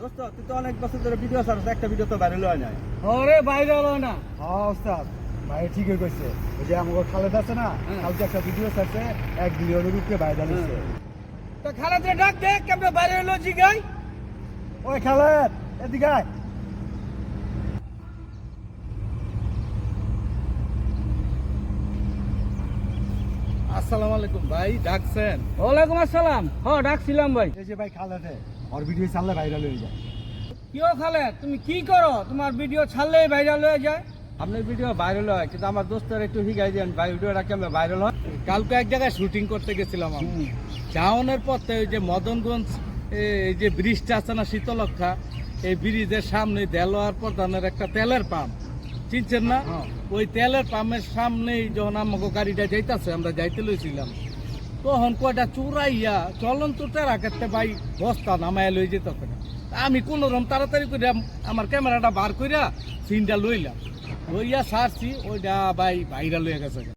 দোস্ত তুই তো অনেক বছর ধরে ভিডিও ছাড়ছ, একটা ভিডিও তো ভাইরাল হয় নাই। ওরে ভাইরাল হয় না। হ্যাঁ ওস্তাদ, ভাই ঠিকই কইছে। ওই যে আমাদের খালেদ আছে না, কালকে একটা ভিডিও ছাড়ছে 1 মিলিয়নের উপরে ভাইরাল হইছে। তো খালেদরে ডাক দে, কেমনে ভাইরাল হলো জিগাই। ওই খালেদ এদিকে আয়। আসসালামু আলাইকুম ভাই, ডাকছেন? ওয়ালাইকুম আসসালাম। ডাকছিলাম ভাই। এই যে ভাই খালেদ, ওর ভিডিও ছাড়লে ভাইরাল হয়ে যায়। কি ও খালেদ, তুমি কি করো? তোমার ভিডিও ছাড়লেই ভাইরাল হয়ে যায়। আপনার ভিডিও ভাইরাল হয়, কিন্তু আমার দোস্তের একটু শিখাই দেন ভাই, ভিডিওটা কেমন ভাইরাল হয়। কালকে এক জায়গায় শুটিং করতে গেছিলাম আমি। যাওয়ানোর পথে ওই যে মদনগঞ্জ এই যে ব্রিজটা আছে না শীতলক্ষা, এই ব্রিজের সামনে দেলোয়ার প্রধানের একটা তেলের পাম্প, চিনছেন না? ওই তেলের পাম্পের সামনেই যখন আমাকে গাড়িটা যাইতেছে, আমরা যাইতে লইছিলাম, তখন কয়টা চুরাইয়া চলন্ত টেরা কাটতে ভাই বস্তা নামায় লই যেত। আমি কোন রকম তাড়াতাড়ি করে আমার ক্যামেরাটা বার কইরা সিনটা লইলাম, লইয়া সারছি, ওইটা ভাই ভাইরাল হয়ে গেছে।